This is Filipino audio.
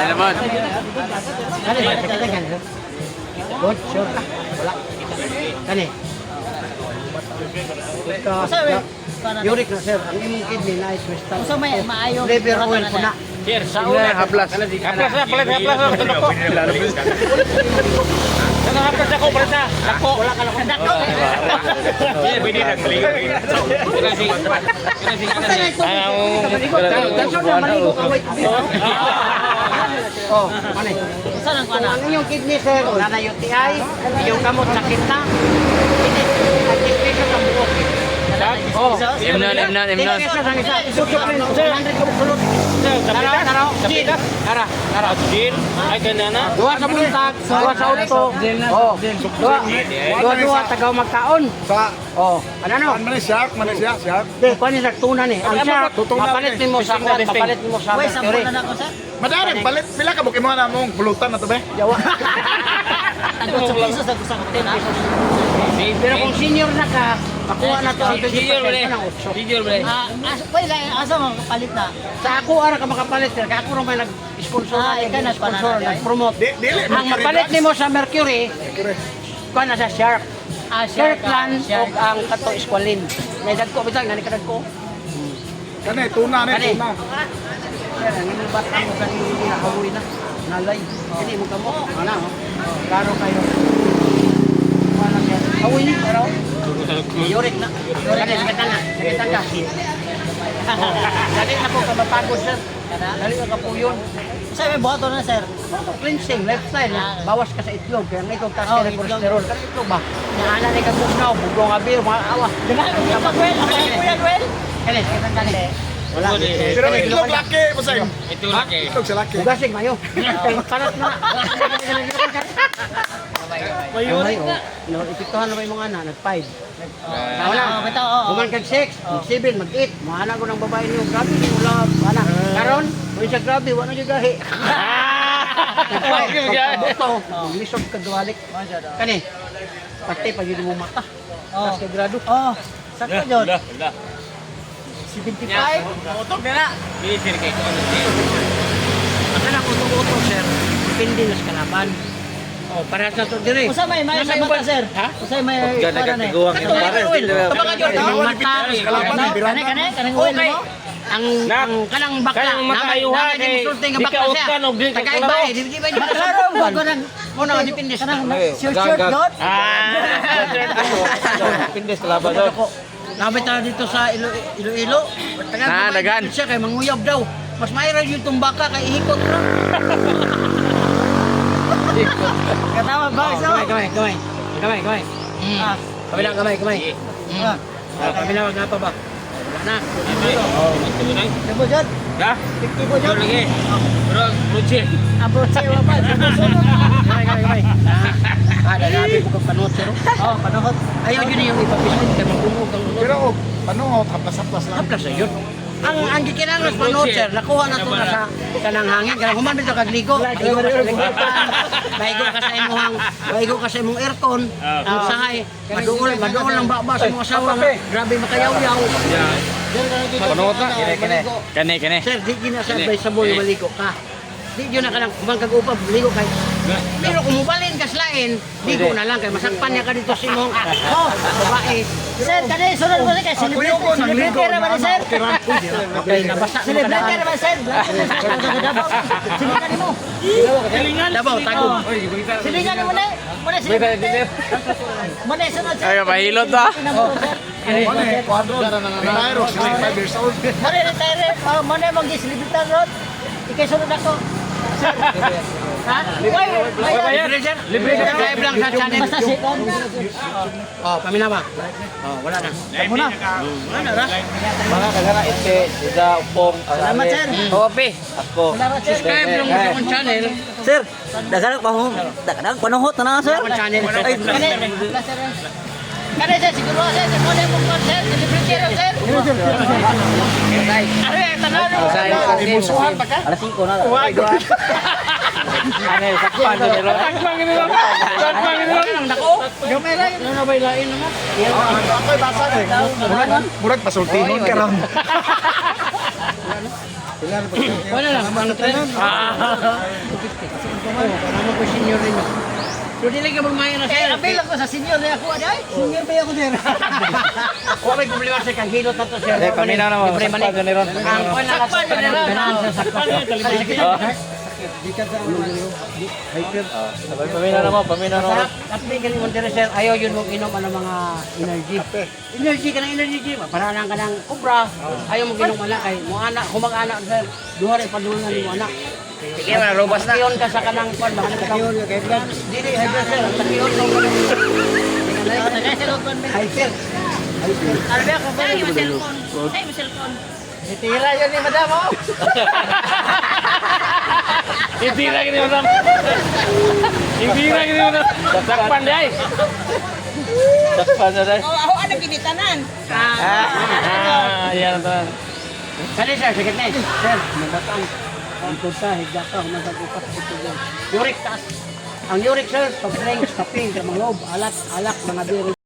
naman. Good, sure ka. Wala. Kani. Uric na sir, ang imong kidney na is crystal. So may maayo. Liver oil po na. Sir, sa una. Haplas. Haplas na, palit. Ano haplas ako, palit na. Dako. Wala ka lang. Dako. Pwede na. Oh, ano? Saan ang kana? Ang inyong kidney sir, wala na UTI, yung kamot sakit na. Hindi, kidney sa buhok. Oh, Imnon. Tara. Jin. Ay, ganana. Dua sa buntag, dua sa auto. Oh, dua tagaw magkaon. Sa Oh, ano? Shark. Di, kuha ni tuna ni. Ang shark, mapalit ni mo sa kuwan, mapalit ni mo sa Wait, sampo mercury. na na ko, sir. Madari, palit pila ka buki mo na mong pulutan na to be. Jawa. Tagod sa piso sa kusakutin, ha? Pero kung senior na ka, makuha na to ang 20% Senior, bre. ng 8. Senior, bre. Wait, asa mo kapalit na? Sa ako ara ka makapalit sir, kaya ako rin may nag-sponsor Ah, ikaw na, sponsor, pananay. nag-promote. Dili Ang mapalit ni mo sa mercury, kuha na sa shark. Kirkland o ang kato Esqualin. May dagko bitang nani kadagko. Kani tuna ni Kani. tuna. Sir, ang inibat mo sa hindi nakahuwi na. Nalay. Hindi mo kamo. Ana, oh. Klaro kayo. Wala sir. Hawi ni pero yurik na. Yurik na kita na. Kita ka. Dali na po ka mapagod sir. Dali ka po yun. Sir, may boto na, sir. Cleansing, lifestyle. Bawas ka sa itlog. Kaya nga ikaw kasi Oh, cholesterol. Kaya itlog ba? Naana na ka bugnaw. Bugong abir. Mga awa. Daghan mo yung pagwel. Ako yung kuya, Gwen. Kaya kita kani. Wala. Pero itlog laki mo sa Ito laki. itlog sa laki. Bugasig mayo. Parat na. Mayuri na. Ipituhan na ba yung mga anak? Nag-5. Wala. Bitaw, oo. Kuman kag 6, mag-7, mag-8. Mahana ko ng babae niyo. Grabe niyo wala. Ana. Karon, kung siya grabe, wala niyo gahi. Buto. Lisod ka duwalik. Kani. Pati pag yun mo mata. Oh. Tapos grado. Oh. Sakto, Jod. 75. Utok na na. Sir, kay ko ano sir. Ang kana ko tuto sir. Depende na sa kalaban. Oh, para sa to dire. Usa may sa mata, sir. Ha? Usa may Huwag ka nagkatiguang yung pares. Tabaga jud ang mata. Kanang oil mo. Ang kanang bakla. Kanang makayuha kay di ka utkan og di ka Tagaiba eh. Di ba di Klaro, wag ko nang Mo na depende sa Sure, Jod. Pindes kalaban daw. Nabit na dito sa Iloilo. Na, dagan. Siya kay manguyab daw. Mas mahirap yung tumbaka kay ihikot ra. Katawa ba? Kamay. Ah. Kabila, kamay. Kabila, wag nga pa ba? Wala na. Tibo, Jod. Ha? Tibo, Ito Jod. lagi. Pero, Ruchi. Approach sa'yo pa. Kamay. Dalabi ko kang panot, sir. Oh, panuhot. Ayaw yun yung ipapisit kay magbunog ang unod. Pero panuhot haplas-haplas lang. Haplas na yun. Ang gikinangos panot, sir, nakuha na to na sa kanang hangin. Kaya human dito kag ligo. Maigo ka sa imong aircon. Ang sahay, maduol ang baba sa mga asawa nga. Grabe makayaw-yaw. Panuot na. Kani. Sir, di ginasabay sa boy maligo ka. Di yun na ka lang, kumang kag-upab, maligo kay. Pero kung mubalin ka slain, ligo na lang kay masakpan niya ka dito si mong babae. Sir, kanay sunod mo kay celebrity ra ba ni sir? Okay, nabasa mo Celebrity ra ka ba sir? Silingan mo. Dabaw, tagong. Silingan mo na. Mo na celebrity. Mo na sunod sir. Ay, mahilot ba? Ano eh, kwadro na nangyayro, 65 years old. Mo na retire. Mo na mong celebrity rod. Ikay sunod ako. Ha? Libre ka live lang sa channel. Basta sikon. Oh, paminawa. Oh, wala na. Muna. Wala na, Ras. Mga kagana ite, isa upong. Salamat sir. Kopi. Ako. Salamat sir. Subscribe lang sa akong channel. Sir, dagang panuhot na na, sir. Akong channel. Ay, Kani sir, siguro sir, mo na mong sir, celebrity ra sir. Are, tanalo. Imusuhan pa ka? Alas 5 na. Ano, sakpan to nilo. Sakpan nilo. gamay lang. Ano na ba ilain naman? Ako'y basa eh. Murag pasultinon ka ron. Wala lang, ano tayo? Ano ko senior rin. So, dili ka magmaya na sir. Abil ako sa senior na ako, aday. Senior ba ako, sir? Kung may problema sir, kang hilot na to sir. kami na naman. Libre man. Sakpan ni Ron. Ang kwan na Sakpan ni Ron. Ganahan sa sakpan. Pamina naman. At may ganun mo dire sir, ayaw yun mong inom ang mga energy. Energy ka ng energy, para lang ka ng kubra. Ayaw mong inom anak kay mo anak, kung mag-anak sir, duha rin padulungan mo anak. Sige, man, robust na. Takiyon ka sa kanang kwan, baka nagkakayon ka kay Brad. Dili, hyper sir, takiyon mo ka ng... Hyper. Albe ako ba? Ay, cellphone. Ay, cellphone. Itira yun ni madam, oh. Itira gini madam. Itira gini madam. Sakpan dai. Sakpan dai. Oh, ako ano ginitanan. Iya teman. Kali sir, sakit na eh. Sir, mabatang. Ang punta, higda ka, humasag upas ito dyan. Uric, taas. Ang uric sir, pag drinks, kaping, kamanglob, alak, mga beer.